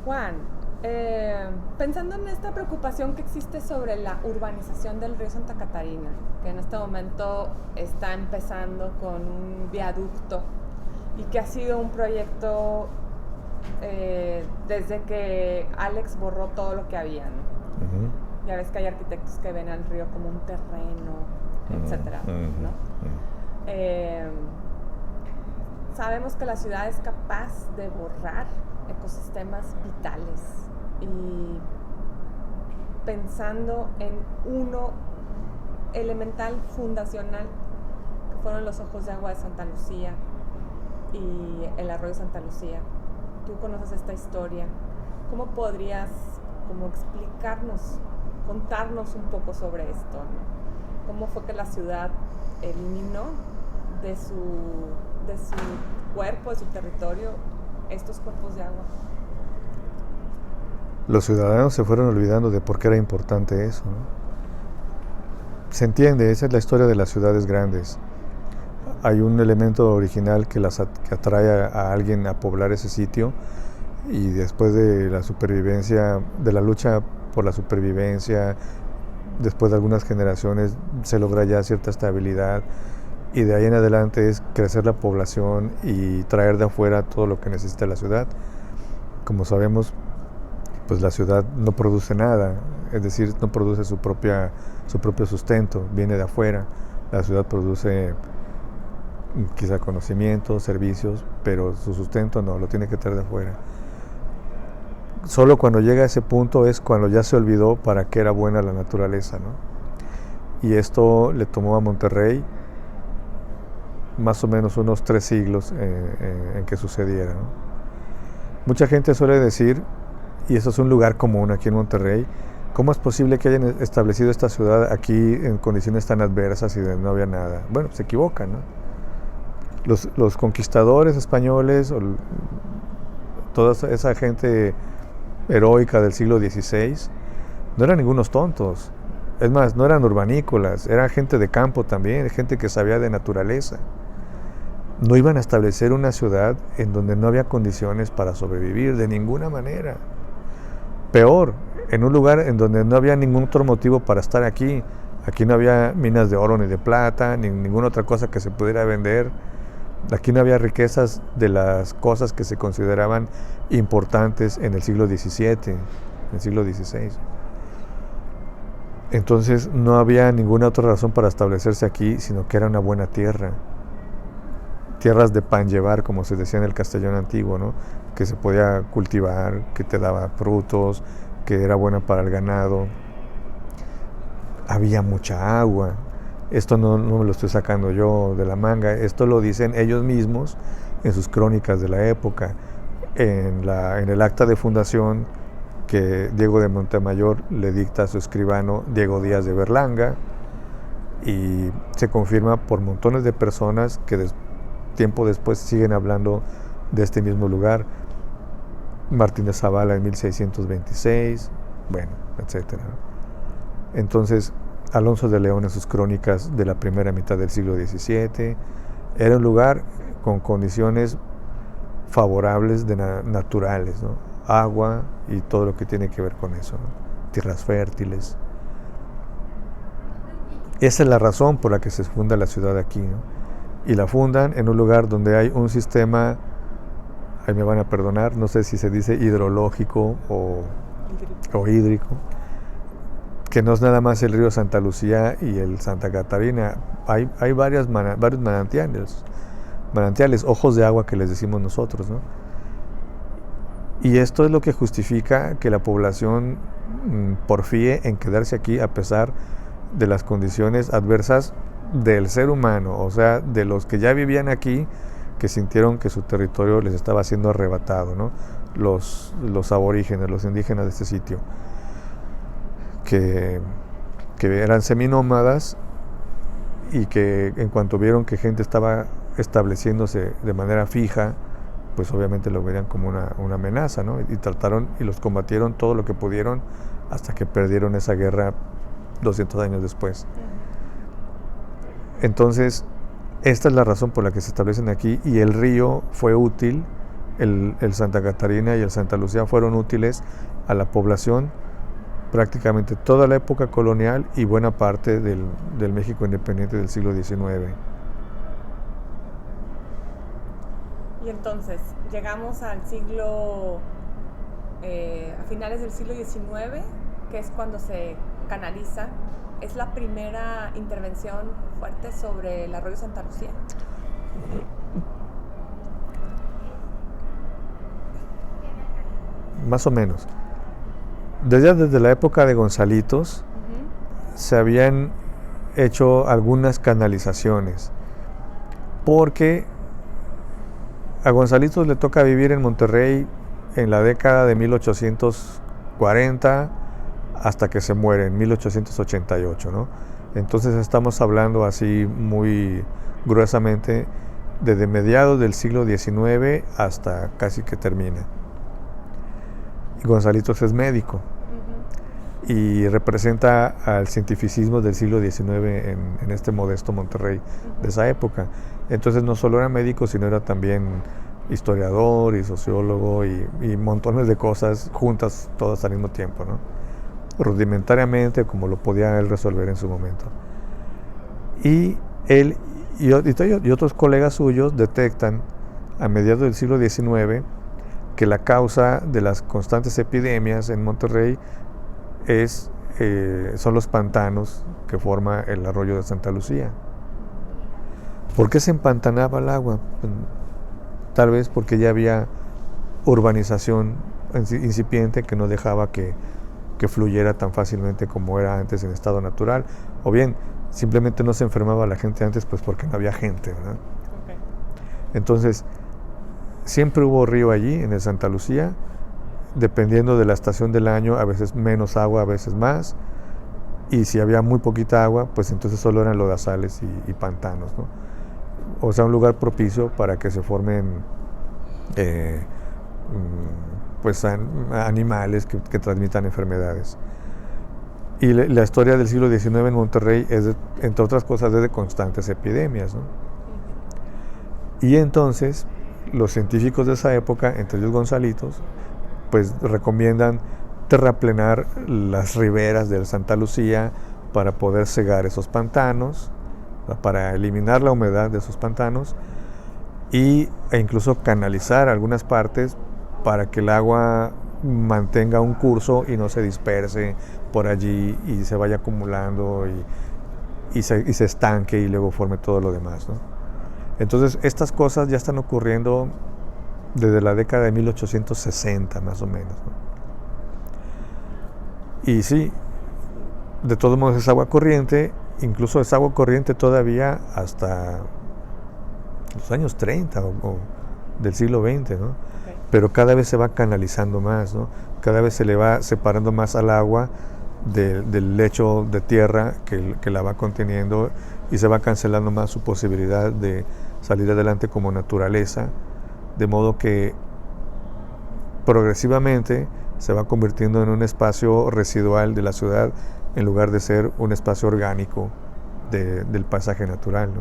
Juan, pensando en esta preocupación que existe sobre la urbanización del río Santa Catarina, que en este momento está empezando con un viaducto y que ha sido un proyecto desde que Alex borró todo lo que había, ¿no? Ujú, Ya ves que hay arquitectos que ven al río como un terreno, etcétera, ujú, ¿no? ujú. Eh, Sabemos que la ciudad es capaz de borrar ecosistemas vitales y pensando en uno elemental, fundacional, que fueron los ojos de agua de Santa Lucía y el arroyo Santa Lucía. Tú conoces esta historia. ¿Cómo podrías como explicarnos, contarnos un poco sobre esto, ¿no? ¿Cómo fue que la ciudad eliminó de su cuerpo, de su territorio, estos cuerpos de agua? Los ciudadanos se fueron olvidando de por qué era importante eso, ¿no? Se entiende, esa es la historia de las ciudades grandes. Hay un elemento original que atrae a alguien a poblar ese sitio, y después de la supervivencia, de la lucha por la supervivencia, después de algunas generaciones se logra ya cierta estabilidad, y de ahí en adelante es crecer la población y traer de afuera todo lo que necesita la ciudad. Como sabemos, pues la ciudad no produce nada, es decir, no produce su propio sustento, viene de afuera. La ciudad produce quizá conocimientos, servicios, pero su sustento no, lo tiene que traer de afuera. Solo cuando llega a ese punto es cuando ya se olvidó para qué era buena la naturaleza, ¿no? Y esto le tomó a Monterrey más o menos unos 3 siglos en que sucediera, ¿no? Mucha gente suele decir, y eso es un lugar común aquí en Monterrey, ¿cómo es posible que hayan establecido esta ciudad aquí en condiciones tan adversas y de no había nada? Bueno, se equivocan, ¿no? Los conquistadores españoles, o toda esa gente heroica del siglo XVI, no eran ningunos tontos. Es más, no eran urbanícolas, eran gente de campo también, gente que sabía de naturaleza. No iban a establecer una ciudad en donde no había condiciones para sobrevivir de ninguna manera. Peor, en un lugar en donde no había ningún otro motivo para estar aquí. Aquí no había minas de oro ni de plata, ni ninguna otra cosa que se pudiera vender. Aquí no había riquezas de las cosas que se consideraban importantes en el siglo XVII, en el siglo XVI. Entonces no había ninguna otra razón para establecerse aquí, sino que era una buena tierra. Tierras de pan llevar, como se decía en el castellano antiguo, ¿no? Que se podía cultivar, que te daba frutos, que era buena para el ganado. Había mucha agua. Esto no me lo estoy sacando yo de la manga, esto lo dicen ellos mismos en sus crónicas de la época. En el acta de fundación que Diego de Montemayor le dicta a su escribano Diego Díaz de Berlanga, y se confirma por montones de personas que tiempo después siguen hablando de este mismo lugar. Martínez Zavala en 1626, bueno, etcétera. Entonces, Alonso de León en sus crónicas de la primera mitad del siglo XVII, era un lugar con condiciones favorables naturales, ¿no? Agua y todo lo que tiene que ver con eso, ¿no? Tierras fértiles. Esa es la razón por la que se funda la ciudad aquí, ¿no? Y la fundan en un lugar donde hay un sistema, ahí me van a perdonar, no sé si se dice hidrológico o hídrico, que no es nada más el río Santa Lucía y el Santa Catarina. Hay varios manantiales, ojos de agua que les decimos nosotros, ¿no? Y esto es lo que justifica que la población porfíe en quedarse aquí a pesar de las condiciones adversas del ser humano, o sea, de los que ya vivían aquí, que sintieron que su territorio les estaba siendo arrebatado, ¿no? Los aborígenes, los indígenas de este sitio, que eran seminómadas, y que en cuanto vieron que gente estaba estableciéndose de manera fija, pues obviamente lo veían como una amenaza, ¿no? Y trataron y los combatieron todo lo que pudieron hasta que perdieron esa guerra 200 años después. Entonces, Esta es la razón por la que se establecen aquí, y el río fue útil, el Santa Catarina y el Santa Lucía fueron útiles a la población prácticamente toda la época colonial y buena parte del México independiente del siglo XIX. Y entonces, llegamos al siglo, a finales del siglo XIX, que es cuando se canaliza. ¿Es la primera intervención fuerte sobre el arroyo Santa Lucía? Más o menos. Desde la época de Gonzalitos se habían hecho algunas canalizaciones, porque a Gonzalitos le toca vivir en Monterrey en la década de 1840 hasta que se muere en 1888, ¿no? Entonces estamos hablando así muy gruesamente desde mediados del siglo XIX hasta casi que termina. Y Gonzalitos es médico y representa al cientificismo del siglo XIX en este modesto Monterrey de esa época. Entonces no solo era médico, sino era también historiador y sociólogo y montones de cosas juntas todas al mismo tiempo, ¿no? Rudimentariamente, como lo podía él resolver en su momento. Y él y otros colegas suyos detectan a mediados del siglo XIX que la causa de las constantes epidemias en Monterrey son los pantanos que forma el arroyo de Santa Lucía. ¿Por qué se empantanaba el agua? Tal vez porque ya había urbanización incipiente que no dejaba que fluyera tan fácilmente como era antes en estado natural, o bien simplemente no se enfermaba la gente antes pues porque no había gente, ¿verdad? Okay. Entonces siempre hubo río allí en el Santa Lucía, dependiendo de la estación del año, a veces menos agua, a veces más, y si había muy poquita agua, pues entonces solo eran lodazales y pantanos, ¿no? O sea, un lugar propicio para que se formen pues animales que transmitan enfermedades. Y la historia del siglo XIX en Monterrey es, entre otras cosas, de constantes epidemias, ¿no? Y entonces los científicos de esa época, entre ellos Gonzalitos, pues recomiendan terraplenar las riberas del Santa Lucía para poder cegar esos pantanos, para eliminar la humedad de esos pantanos e incluso canalizar algunas partes para que el agua mantenga un curso y no se disperse por allí y se vaya acumulando y se estanque y luego forme todo lo demás, ¿no? Entonces estas cosas ya están ocurriendo desde la década de 1860 más o menos, ¿no? Y sí, de todos modos es agua corriente, incluso es agua corriente todavía hasta los años 30 o del siglo XX, ¿no? Okay. Pero cada vez se va canalizando más, ¿no? Cada vez se le va separando más al agua del lecho de tierra que la va conteniendo y se va cancelando más su posibilidad de salir adelante como naturaleza, de modo que progresivamente se va convirtiendo en un espacio residual de la ciudad en lugar de ser un espacio orgánico del paisaje natural, ¿no?